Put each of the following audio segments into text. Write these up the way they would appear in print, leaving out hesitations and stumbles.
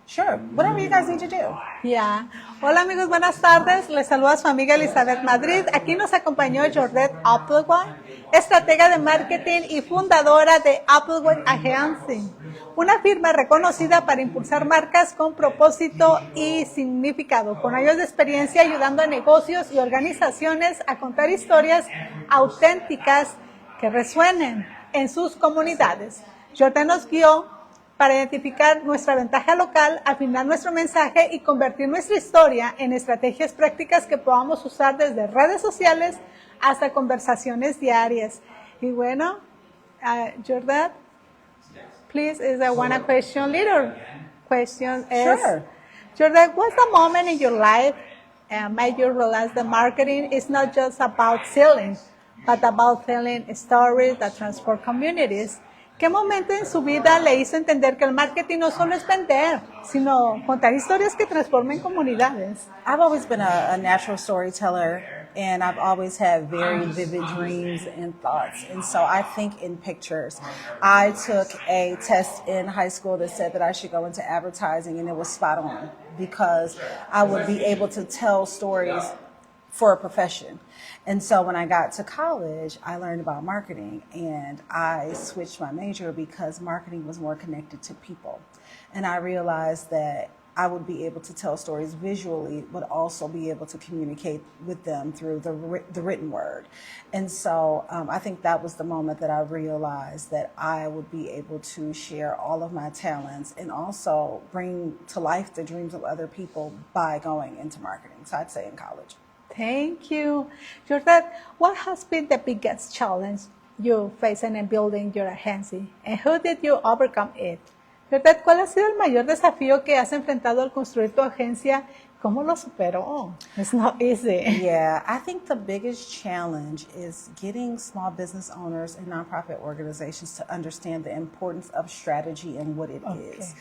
Sure, whatever you guys need to do. Yeah. Hola amigos, buenas tardes. Les saluda su amiga Elizabeth Madrid. Aquí nos acompañó Jordette Applewhite, estratega de marketing y fundadora de Applewhite Agency, una firma reconocida para impulsar marcas con propósito y significado, con años de experiencia ayudando a negocios y organizaciones a contar historias auténticas que resuenen en sus comunidades. Jordette nos guió para identificar nuestra ventaja local, afinar nuestro mensaje y convertir nuestra historia en estrategias prácticas que podamos usar desde redes sociales hasta conversaciones diarias. Y bueno, Jordette, please, is there one question? Little question is, Sure. Jordette, what's the moment in your life made you realize that marketing is not just about selling, but about telling stories that transform communities? ¿Qué momento en su vida le hizo entender que el marketing no solo es vender, sino contar historias que transformen comunidades? I've always been a natural storyteller, and I've always had very vivid dreams and thoughts. And so I think in pictures. I took a test in high school that said that I should go into advertising, and it was spot on because I would be able to tell stories for a profession. And so when I got to college, I learned about marketing, and I switched my major because marketing was more connected to people. And I realized that I would be able to tell stories visually, but also be able to communicate with them through the written word. And so I think that was the moment that I realized that I would be able to share all of my talents and also bring to life the dreams of other people by going into marketing. So I'd say in college. Thank you. Jordette, what has been the biggest challenge you faced in building your agency, and how did you overcome it? Jordette, ¿cuál ha sido el mayor desafío que has enfrentado al construir tu agencia? ¿Cómo lo superó? It's not easy. Yeah, I think the biggest challenge is getting small business owners and nonprofit organizations to understand the importance of strategy and what it is.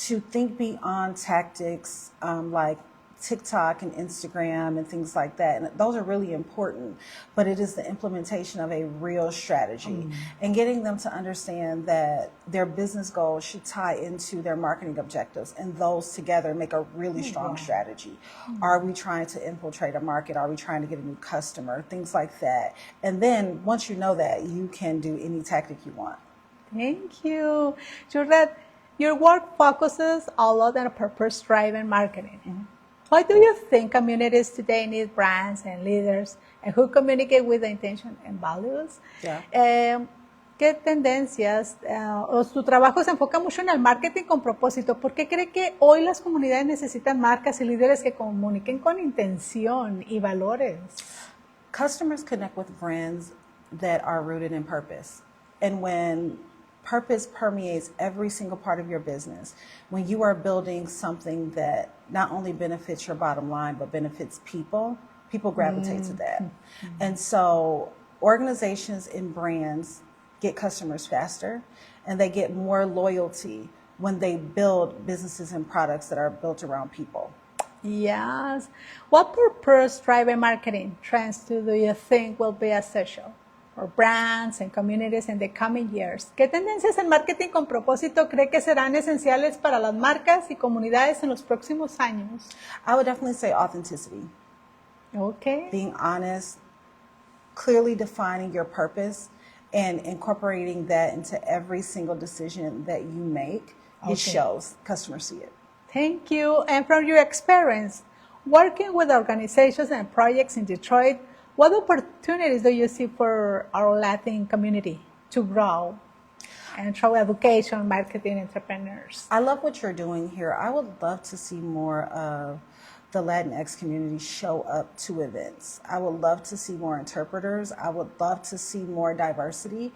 To think beyond tactics like TikTok and Instagram and things like that. And those are really important, but it is the implementation of a real strategy and getting them to understand that their business goals should tie into their marketing objectives, and those together make a really strong strategy. Are we trying to infiltrate a market? Are we trying to get a new customer? Things like that. And then once you know that, you can do any tactic you want. Thank you. Jordette, your work focuses a lot on purpose-driven marketing. Why do you think communities today need brands and leaders and who communicate with the intention and values? Yeah. ¿Qué tendencias o su trabajo se enfoca mucho en el marketing con propósito? ¿Por qué cree que hoy las comunidades necesitan marcas y líderes que comuniquen con intención y valores? Customers connect with brands that are rooted in purpose. And when purpose permeates every single part of your business, when you are building something that not only benefits your bottom line, but benefits people, people gravitate to that. And so organizations and brands get customers faster, and they get more loyalty when they build businesses and products that are built around people. Yes. What purpose-driven marketing trends do you think will be essential for brands and communities in the coming years? ¿Qué tendencias en marketing con propósito cree que serán esenciales para las marcas y comunidades en los próximos años? I would definitely say authenticity. Okay. Being honest, clearly defining your purpose, and incorporating that into every single decision that you make. It shows. Customers see it. Thank you. And from your experience working with organizations and projects in Detroit, what opportunities do you see for our Latin community to grow and through education, marketing, entrepreneurs? I love what you're doing here. I would love to see more of the Latinx community show up to events. I would love to see more interpreters. I would love to see more diversity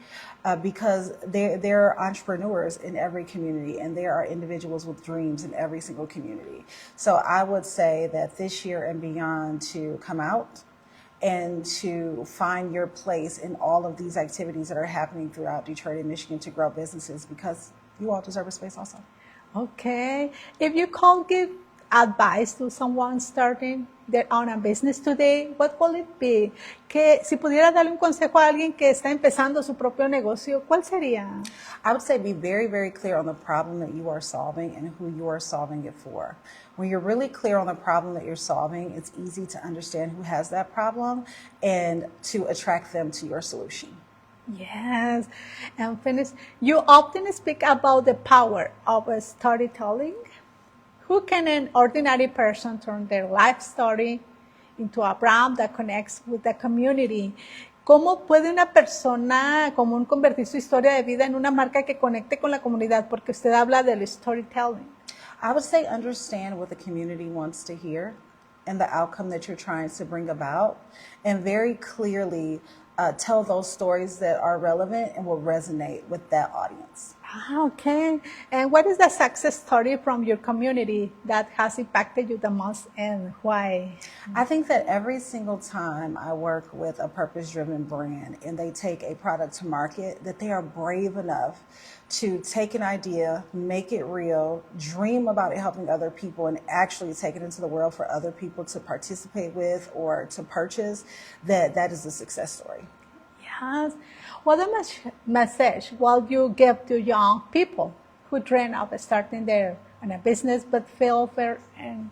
because there are entrepreneurs in every community, and there are individuals with dreams in every single community. So I would say that this year and beyond, to come out and to find your place in all of these activities that are happening throughout Detroit and Michigan to grow businesses, because you all deserve a space also. Okay. If you could give advice to someone starting their own business today, what will it be? Que si pudiera darle un consejo a alguien que está empezando su propio negocio, ¿cuál sería? I would say be very, very clear on the problem that you are solving and who you are solving it for. When you're really clear on the problem that you're solving, it's easy to understand who has that problem and to attract them to your solution. Yes, and finish. You often speak about the power of storytelling. Who can an ordinary person turn their life story into a brand that connects with the community? ¿Cómo puede una persona común convertir su historia de vida en una marca que conecte con la comunidad? Porque usted habla del storytelling. I would say understand what the community wants to hear and the outcome that you're trying to bring about, and very clearly tell those stories that are relevant and will resonate with that audience. Okay. And what is the success story from your community that has impacted you the most and why? I think that every single time I work with a purpose-driven brand and they take a product to market, that they are brave enough to take an idea, make it real, dream about it helping other people, and actually take it into the world for other people to participate with or to purchase, that is a success story. Yes. What a message will you give to young people who dream of starting their business but fail there? And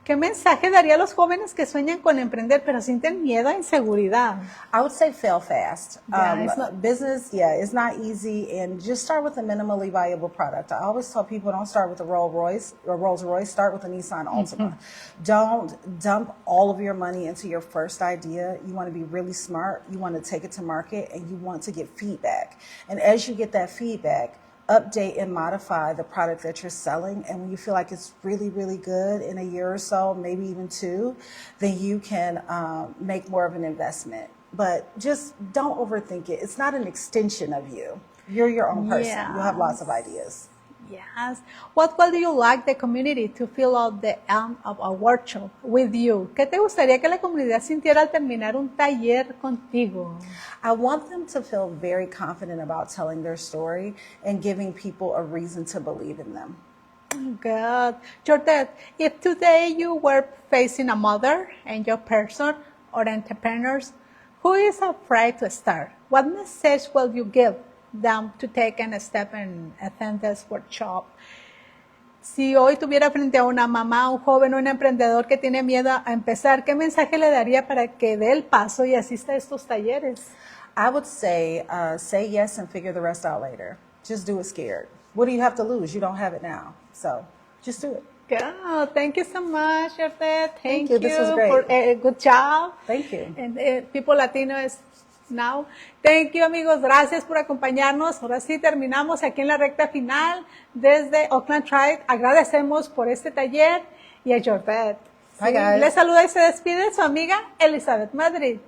¿qué mensaje daría a los jóvenes que sueñan con emprender pero sienten miedo e inseguridad? I would say fail fast. Yeah, Business, it's not easy, and just start with a minimally viable product. I always tell people, don't start with a Rolls Royce, start with a Nissan Altima. Don't dump all of your money into your first idea. You want to be really smart. You want to take it to market, and you want to get feedback. And as you get that feedback, update and modify the product that you're selling. And when you feel like it's really, really good in a year or so, maybe even 2, then you can make more of an investment. But just don't overthink it. It's not an extension of you. You're your own person. Yes. You'll have lots of ideas. Yes. What would you like the community to feel at the end of a workshop with you? ¿Qué te gustaría que la comunidad sintiera al terminar un taller contigo? I want them to feel very confident about telling their story and giving people a reason to believe in them. Good. Jordette, if today you were facing a mother and young person or entrepreneurs who is afraid to start, what message will you give them to take a step and attend this workshop? Si hoy tuviera frente a una mamá, un joven, un emprendedor que tiene miedo a empezar, ¿qué mensaje le daría para que dé el paso y asista a estos talleres? I would say yes and figure the rest out later. Just do it scared. What do you have to lose? You don't have it now. So just do it. Good. Thank you so much, Jordette. Thank you. This was great. For a good job. Thank you. And people Latinos now. Thank you, amigos. Gracias por acompañarnos. Ahora sí terminamos aquí en la recta final desde Oakland Tribe. Agradecemos por este taller y a Jordette. Bye, guys. Les saluda y se despide su amiga Elizabeth Madrid.